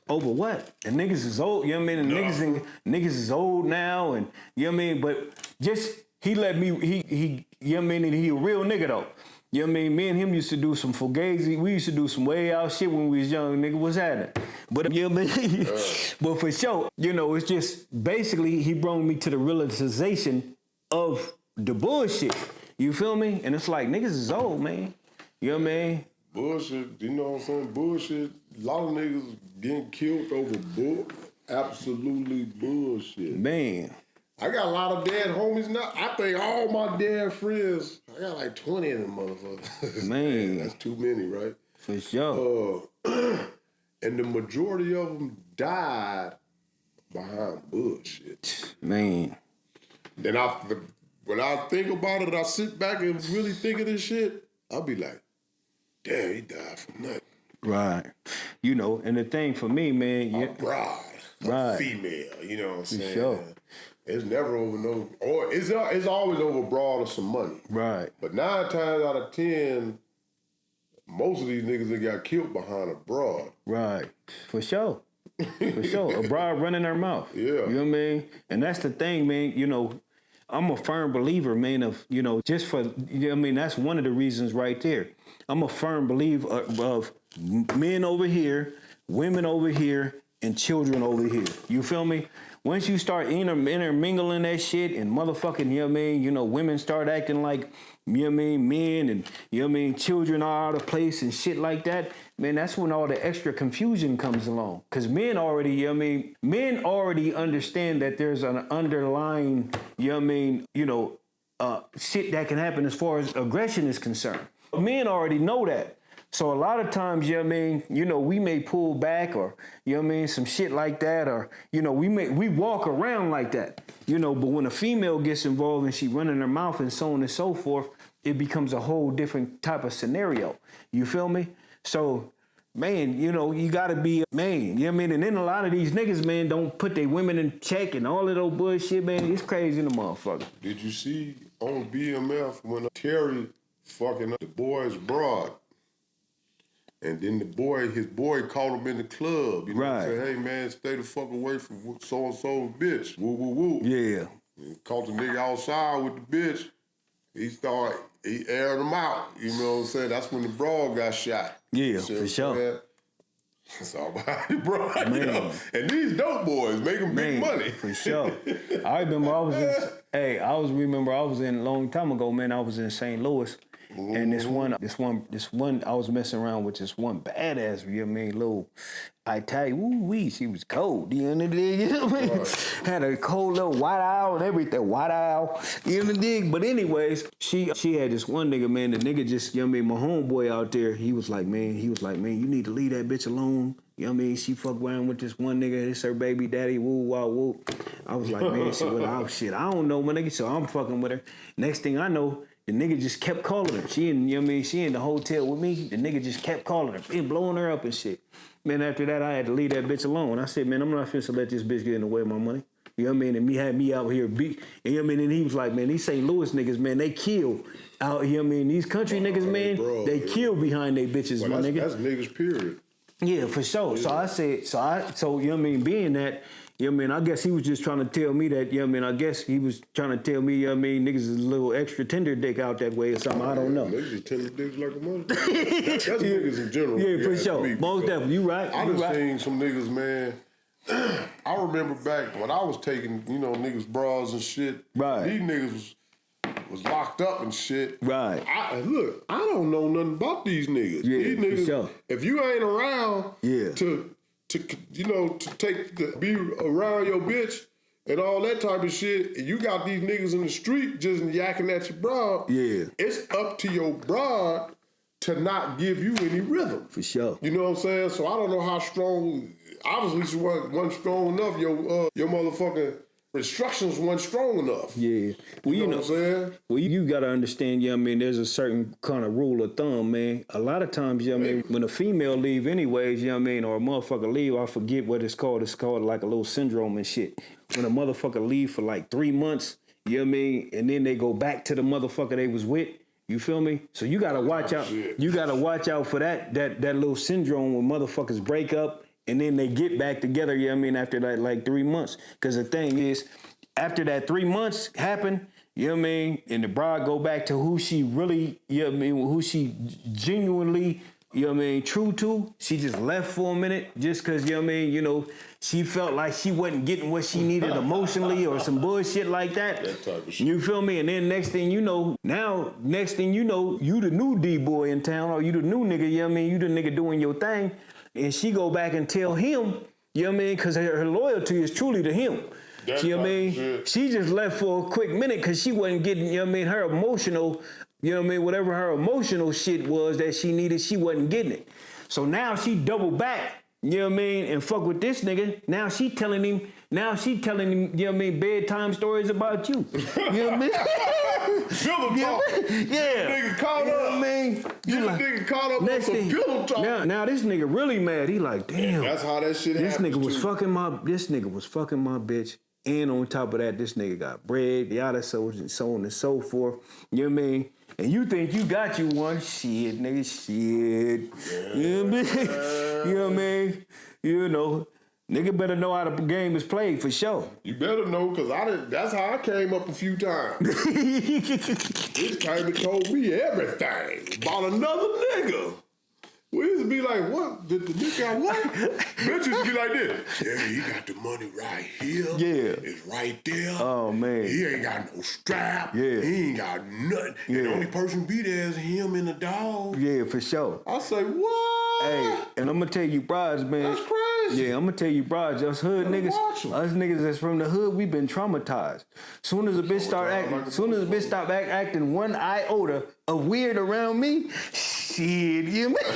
over what? And niggas is old, you know what I mean, and niggas is old now, and, you know what I mean, but just, he let me, he you know what I mean, and he a real nigga, though. You know what I mean? Me and him used to do some fugazi, we used to do some way out shit when we was young, nigga, what's happening? But, you know what I mean? But for sure, you know, it's just, basically, he brought me to the realization of the bullshit. You feel me? And it's like, niggas is old, man. You know what I mean? Bullshit, you know what I'm saying? Bullshit. A lot of niggas getting killed over absolutely bullshit. Man. I got a lot of dead homies now. I think all my dead friends, I got like 20 of them motherfuckers. Man. That's too many, right? For sure. And the majority of them died behind bullshit. Man. Then when I think about it, I sit back and really think of this shit, I'll be like, damn, he died for nothing. Right. You know, and the thing for me, man. A bride. A female, you know what I'm saying? Sure. It's never over or it's always over broad or some money. Right. But 9 times out of 10, most of these niggas that got killed behind a broad. Right. For sure. For sure. A broad running her mouth. Yeah. You know what I mean? And that's the thing, man, you know, I'm a firm believer, man, of, you know, just for, you know what I mean, that's one of the reasons right there. I'm a firm believer of men over here, women over here, and children over here. You feel me? Once you start intermingling that shit and motherfucking, you know what I mean, you know, women start acting like, you know what I mean, men, and, you know what I mean, children are out of place and shit like that, man, that's when all the extra confusion comes along. Because men already, you know what I mean, men already understand that there's an underlying, you know what I mean, you know, shit that can happen as far as aggression is concerned. Men already know that. So a lot of times, you know what I mean, you know, we may pull back or, you know what I mean, some shit like that, or, you know, we walk around like that, you know, but when a female gets involved and she running her mouth and so on and so forth, it becomes a whole different type of scenario. You feel me? So, man, you know, you gotta be a man, you know what I mean? And then a lot of these niggas, man, don't put their women in check and all of those bullshit, man. It's crazy in the motherfucker. Did you see on BMF when Terry fucking up the boy's broad? And then his boy called him in the club. You know, right. Said, hey, man, stay the fuck away from so-and-so bitch. Woo, woo, woo. Yeah. And caught the nigga outside with the bitch. He aired him out. You know what I'm saying? That's when the broad got shot. Yeah, for sure. It's all about it, bro. You Man. know? And these dope boys making big money. For sure. I remember I was in a long time ago, man, I was in St. Louis. And this one, I was messing around with this one badass, you know what I mean, little Italian, ooh-wee, she was cold, you know what I mean? You know what I mean? Right. Had a cold little white owl and everything, white owl, you know what I mean? But anyways, she had this one nigga, man, the nigga just, you know what I mean, my homeboy out there, he was like, man, you need to leave that bitch alone. You know what I mean? She fuck around with this one nigga, this her baby daddy, woo, wow, woo. I was like, man, shit, I don't know, my nigga, so I'm fucking with her. Next thing I know, the nigga just kept calling her. She in the hotel with me. The nigga just kept calling her, and blowing her up and shit. Man, after that, I had to leave that bitch alone. I said, man, I'm not finna let this bitch get in the way of my money. You know what I mean? And had me out here beat. And you know what I mean? And he was like, man, these St. Louis niggas, man, they kill out here. You know what I mean? These country niggas, man, they kill behind they bitches, my nigga. That's niggas, period. Yeah, for sure. Yeah. So you know what I mean? Being that, you know what I mean? I guess he was just trying to tell me that, you know what I mean? I guess he was trying to tell me, you know what I mean? Niggas is a little extra tender dick out that way or something. I don't know. Niggas is tender dicks like a mother. That's niggas in general. Yeah, for sure. Most definitely. You right. I done seen some niggas, man. I remember back when I was taking, niggas' bras and shit. Right. These niggas was locked up and shit. Right. I don't know nothing about these niggas. Yeah, these niggas, for sure. If you ain't around Yeah. to be around your bitch and all that type of shit, and you got these niggas in the street just yakking at your broad, Yeah. it's up to your broad to not give you any rhythm. For sure. You know what I'm saying? So I don't know how strong, obviously she wasn't strong enough, your motherfucking instructions weren't strong enough. Yeah. Well, you know what I'm saying? Well, you got to understand, you know what I mean, there's a certain kind of rule of thumb, man. A lot of times, you know what I mean, when a female leave anyways, you know what I mean, or a motherfucker leave, I forget what it's called. It's called like a little syndrome and shit. When a motherfucker leave for like 3 months, you know what I mean, and then they go back to the motherfucker they was with. You feel me? So you got to watch out. Shit. You got to watch out for that little syndrome when motherfuckers break up and then they get back together, you know what I mean, after that like 3 months. Because the thing is, after that 3 months happen, you know what I mean, and the bride go back to who she really, you know what I mean, who she genuinely, you know what I mean, true to. She just left for a minute just because, you know what I mean, she felt like she wasn't getting what she needed emotionally or some bullshit like that. That type of shit. You feel me? And then next thing you know, you the new D-boy in town, or you the new nigga, you know what I mean, you the nigga doing your thing, and she go back and tell him, you know what I mean, because her loyalty is truly to him. You know what I mean? She just left for a quick minute because she wasn't getting, you know what I mean, her emotional, you know what I mean, whatever her emotional shit was that she needed, she wasn't getting it. So now she double back, you know what I mean, and fuck with this nigga. Now she telling him, you know what I mean, bedtime stories about you. You know what I mean? Pillow talk. Yeah. Nigga caught you know up. what I mean? You like, nigga caught up on some pillow talk. Now this nigga really mad. He like, damn. That's how that shit This happens nigga was too. this nigga was fucking my bitch. And on top of that, this nigga got bread, yada, so on and so forth. You know what I mean? And you think you got you one. Shit, nigga, shit. Yeah. You know what I mean? You know what I mean? You know, nigga better know how the game is played for sure. You better know, because that's how I came up a few times. This came and told me everything about another nigga. We used to be like, what? Did the nigga got what? Bitches be like this. Yeah, he got the money right here. Yeah. It's right there. Oh, man. He ain't got no strap. Yeah. He ain't got nothing. Yeah. And the only person be there is him and the dog. Yeah, for sure. I say, what? Hey, and I'm gonna tell you, brides, man. That's crazy. Yeah, I'm gonna tell you, brides, us hood niggas, watch 'em. us niggas that's from the hood, we been traumatized. Soon as a bitch stop acting one iota of weird around me, shit, you know what I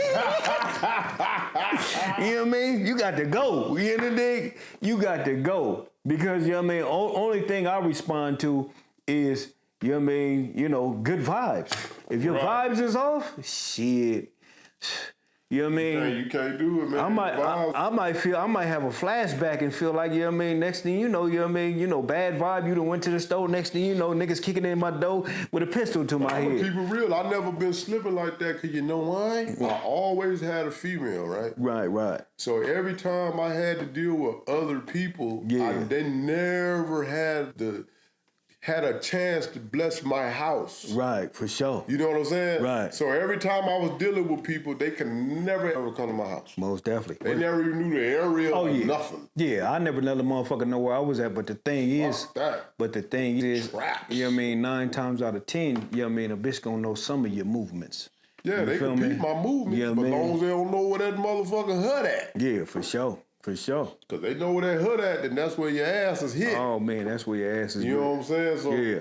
mean? You know what I mean? You got to go. You know what I mean? You got to go. Because, you know what I mean, only thing I respond to is, you know what I mean, good vibes. If your vibes is off, shit. You know what I mean? Hey, you can't do it, man. I might have a flashback and feel like, you know what I mean, next thing you know what I mean, bad vibe, you done went to the store, next thing you know, niggas kicking in my door with a pistol to my I'm head. gonna keep it real. I never been slipping like that, because you know why? I always had a female, right? Right. So every time I had to deal with other people, Yeah. they never had the had a chance to bless my house. Right, for sure. You know what I'm saying? Right. So every time I was dealing with people, they could never ever come to my house. Most definitely. They never even knew the area or nothing. Yeah, I never let a motherfucker know where I was at, but the thing is, Traps. you know what I mean, 9 times out of 10, you know what I mean, a bitch gonna know some of your movements. Yeah, you they can peep my movement, yeah, but as long as they don't know where that motherfucker hood at. Yeah, for sure. For sure. Because they know where that hood at, then that's where your ass is hit. Oh, man, that's where your ass is. You know what I'm saying? So yeah.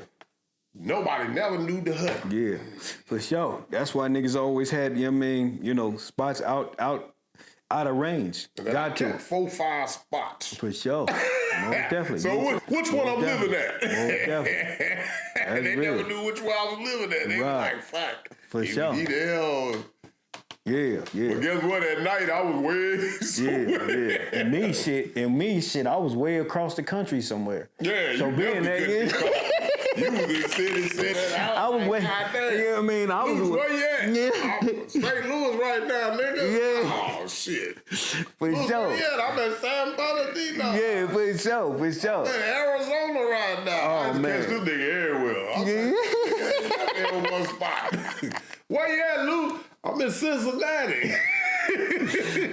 Nobody never knew the hood. Yeah, for sure. That's why niggas always had, you know what I mean, spots out of range. Got to. 4-5 spots. For sure. Most definitely. So which one I'm living at? Most definitely. They never knew which one I was living at. They were like, fuck. For sure. He the hell. Yeah. But guess what? At night, I was way Yeah. And me, shit, I was way across the country somewhere. Yeah, so you being that, you was in city. I was way, you know what I mean? I was where you at? Yeah. I'm St. Louis right now, nigga. Yeah. Oh, shit. For sure. Yeah, I'm in San Bernardino. Yeah, for sure. I'm in Arizona right now. I man. catch this nigga everywhere. I'm in one spot. Where you at, Lou? I'm in Cincinnati.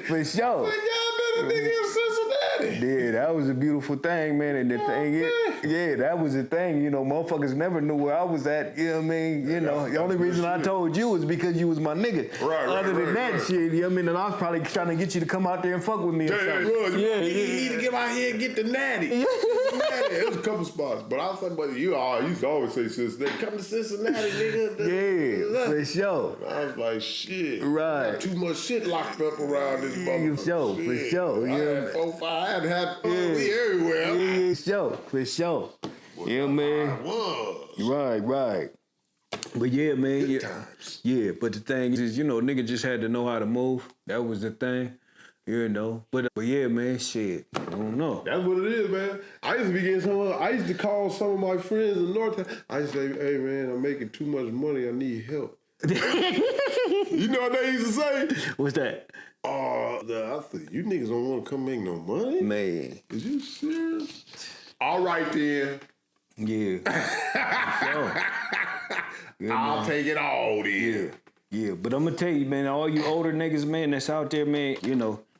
For sure. Like, y'all been a nigga in Cincinnati. Yeah, that was a beautiful thing, man. And the thing is, that was the thing. Motherfuckers never knew where I was at. You know what I mean? The only reason I told you was because you was my nigga. Right. Other than that shit, you know what I mean? And I was probably trying to get you to come out there and fuck with me or something. You need to get out here and get the natty. There's a couple spots, but I said, but you used to always say Cincinnati. Come to Cincinnati, nigga. Yeah, for sure. I was like, shit. Right. Got too much shit locked up around this motherfucker. For sure. I had 4-5. I had we everywhere. Yeah, for sure. Yeah, man. Right. But yeah, man. Good times. Yeah, but the thing is, nigga just had to know how to move. That was the thing. But yeah, man, shit. I don't know. That's what it is, man. I used to be getting I used to call some of my friends in North. I used to say, hey, man, I'm making too much money. I need help. You know what they used to say? What's that? I said, you niggas don't want to come make no money? Man. Is you serious? All right, then. Yeah. I'll take it all, then. Yeah, but I'm going to tell you, man, all you older niggas, man, that's out there, man,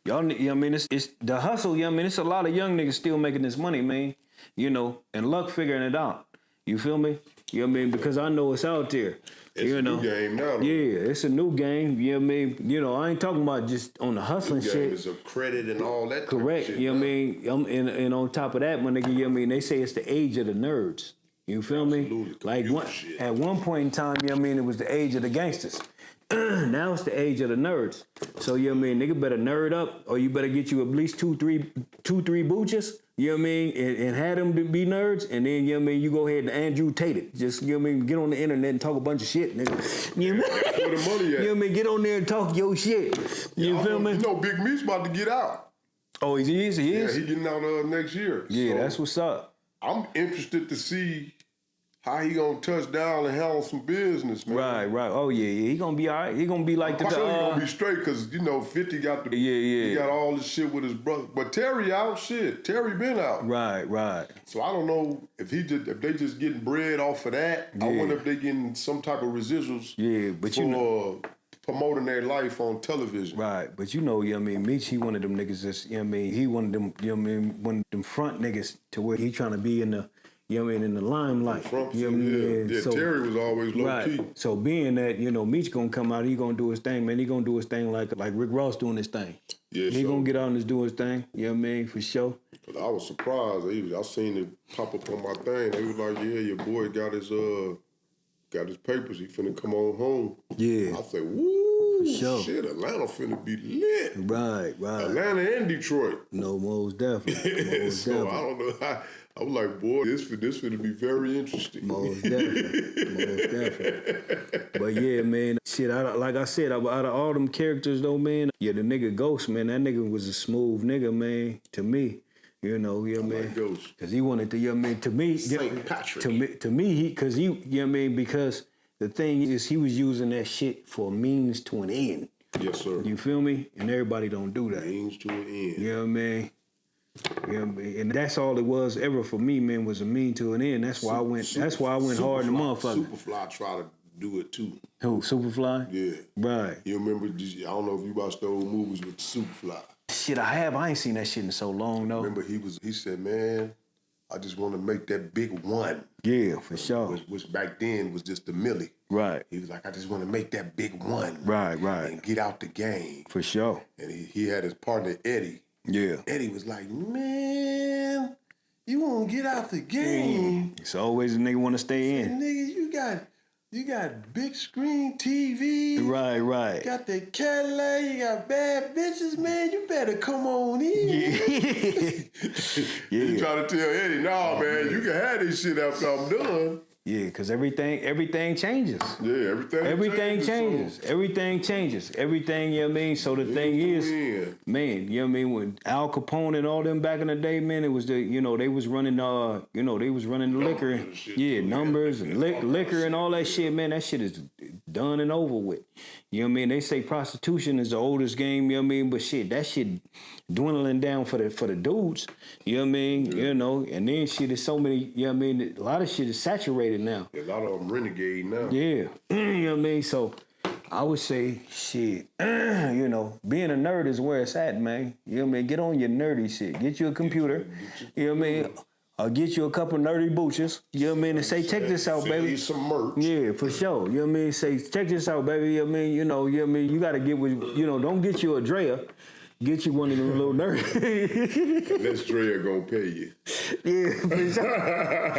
y'all, I mean, it's the hustle, I mean, it's a lot of young niggas still making this money, man, and Luck figuring it out. You feel me? You know what I mean? Because I know it's out there. It's a new game now. Though. Yeah, it's a new game. You know what I mean? I ain't talking about just on the hustling new shit. Game is a credit and all that. Correct. Shit, you know what I mean? And on top of that, my nigga, you know what I mean? They say it's the age of the nerds. You feel me? Like at one point in time, you know what I mean? It was the age of the gangsters. Now it's the age of the nerds. So, you know what I mean? Nigga better nerd up, or you better get you at least two, three booches, you know what I mean? And have them be nerds, and then, you know what I mean? You go ahead and Andrew Tate it. Just, you know what I mean? Get on the internet and talk a bunch of shit, nigga. You know what I mean? That's where the money at. You know what I mean? Get on there and talk your shit. You feel me? Big Meat's about to get out. Oh, he is? Yeah, he getting out next year. Yeah, so that's what's up. I'm interested to see how he gonna touch down and handle some business, man. Right. Oh yeah. He gonna be all right. He gonna be like I'm sure he gonna be straight because 50 got the he got all this shit with his brother. But Terry out, shit. Terry been out. Right. So I don't know if they just getting bread off of that. I wonder if they getting some type of residuals. Yeah, but for promoting their life on television. Right, but you know what I mean, Meech, he one of them niggas that's, you know what I mean, he one of them, you know what I mean, one of them front niggas to where he trying to be in the, you know what I mean, in the limelight. You know what I mean? Yeah, so, Terry was always low key. So being that, Meech gonna come out, he gonna do his thing, man. He gonna do his thing like Rick Ross doing his thing. Yeah, he gonna get out and do his thing, you know what I mean, for sure. But I was surprised. I seen it pop up on my thing. They was like, yeah, your boy got his papers. He finna come on home. Yeah. I said, woo, sure. Shit, Atlanta finna be lit. Right. Atlanta and Detroit. No, most definitely. So I don't know how. I was like, boy, this finna be very interesting. Most definitely. But yeah, man, shit, like I said, out of all them characters though, man, the nigga Ghost, man, that nigga was a smooth nigga, man, to me. You know what I mean? Like Ghost. Because he wanted to, you know what I mean, to me, St. Patrick. To me, because he, you know what I mean, because the thing is, he was using that shit for a means to an end. Yes, sir. You feel me? And everybody don't do that. Means to an end. You know what I mean? You know what I mean? And that's all it was ever for me, man, was a mean to an end. That's why I went hard in the motherfucker. Superfly tried to do it too. Who, Superfly? Yeah. Right. You remember, I don't know if you watched the old movies with Superfly. Shit, I have. I ain't seen that shit in so long, though. Remember, he said, man, I just want to make that big one. Yeah, for sure. Which back then was just a milli. Right. He was like, I just want to make that big one. Right. And get out the game. For sure. And he had his partner, Eddie. Yeah. Eddie was like, man, you won't get out the game. It's always a nigga want to stay in. Nigga, you got big screen TV. Right. You got the Cadillac. You got bad bitches, man. You better come on in. Yeah. You try to tell Eddie, nah, man, you can have this shit after I'm done. Yeah, because everything changes. Yeah, everything changes. So. Everything changes. Everything, you know what I mean? So the thing is, man, you know what I mean? When Al Capone and all them back in the day, man, it was they was running the liquor. Numbers and liquor and all that shit, man. That shit is done and over with. You know what I mean? They say prostitution is the oldest game, you know what I mean? But shit, that shit dwindling down for the dudes. You know what I mean? Yeah. You know, and then shit is so many, you know what I mean? A lot of shit is saturated now. A lot of them renegade now. Yeah. You know what I mean? So I would say, shit, being a nerd is where it's at, man. You know what I mean? Get on your nerdy shit. Get you a computer. You know what I mean? I'll get you a couple nerdy booches. You know what I mean? And say, check this out, baby. Some merch. Yeah, for sure. You know what I mean? Say, check this out, baby. You know what I mean? You know what I mean? You got to get with, don't get you a Drea. Get you one of them little nerds. This Drea gonna pay you. Yeah, for sure.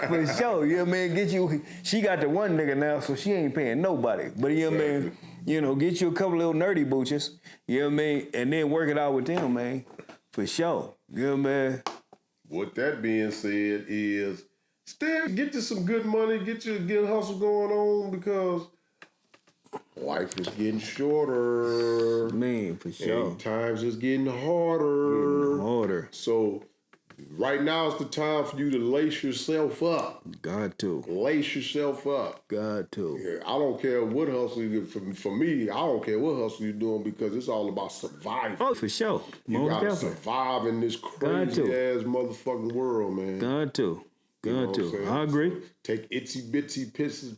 For sure. You know what I mean? She got the one nigga now, so she ain't paying nobody. But you know what I mean? Get you a couple little nerdy booches. You know what I mean? And then work it out with them, man. For sure. You know what I mean? What that being said is, still get you some good money, get you a good hustle going on, because life is getting shorter. Man, for sure. And times is getting harder. So right now is the time for you to lace yourself up. Got to. Lace yourself up. Got to. Yeah, I don't care what hustle you do. For me, I don't care what hustle you're doing, because it's all about surviving. Oh, for sure. You gotta survive in this crazy ass motherfucking world, man. Got to. I agree. So take itsy bitsy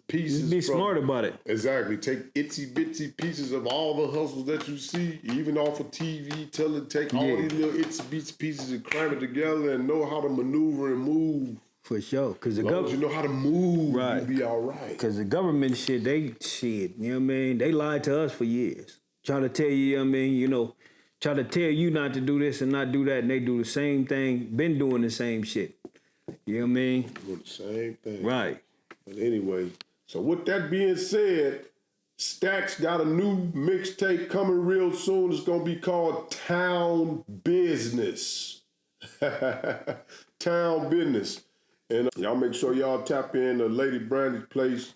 pieces. Be smart about it. Exactly. Take itsy bitsy pieces of all the hustles that you see, even off of TV. Take all these little itsy bitsy pieces and cram it together and know how to maneuver and move. For sure. Because the government, you know how to move, right, you'll be all right. Because the government you know what I mean? They lied to us for years. Trying to tell you, what I mean, try to tell you not to do this and not do that, and they do the same thing, been doing the same shit. You know what I mean? Doing the same thing. Right. But anyway, so with that being said, Stacks got a new mixtape coming real soon. It's going to be called Town Business. Town Business. And y'all make sure y'all tap in to Lady Brandy's place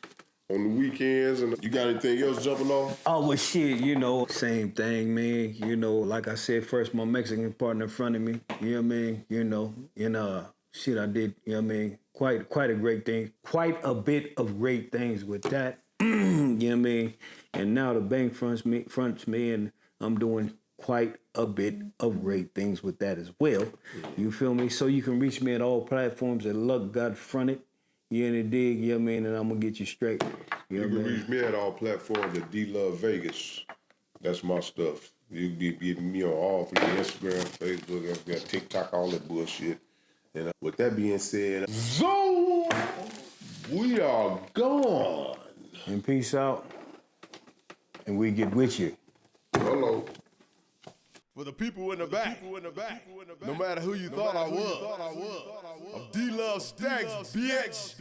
on the weekends. And you got anything else jumping off? Oh, well, shit, same thing, man. Like I said, first, my Mexican partner in front of me. You know what I mean? Shit, I did, you know what I mean? Quite a great thing. Quite a bit of great things with that. You know what I mean? And now the bank fronts me, and I'm doing quite a bit of great things with that as well. You feel me? So you can reach me at all platforms at Luck Got Fronted. You in the dig, you know what I mean? And I'm going to get you straight. You can reach me at all platforms at DLove Vegas. That's my stuff. You can be getting me on all three: Instagram, Facebook, I've got TikTok, all that bullshit. And with that being said, Zoom, we are gone. And peace out. And we get with you. Hello. For the people in the back, no matter who you thought I was, I'm DLove Stacks, BX.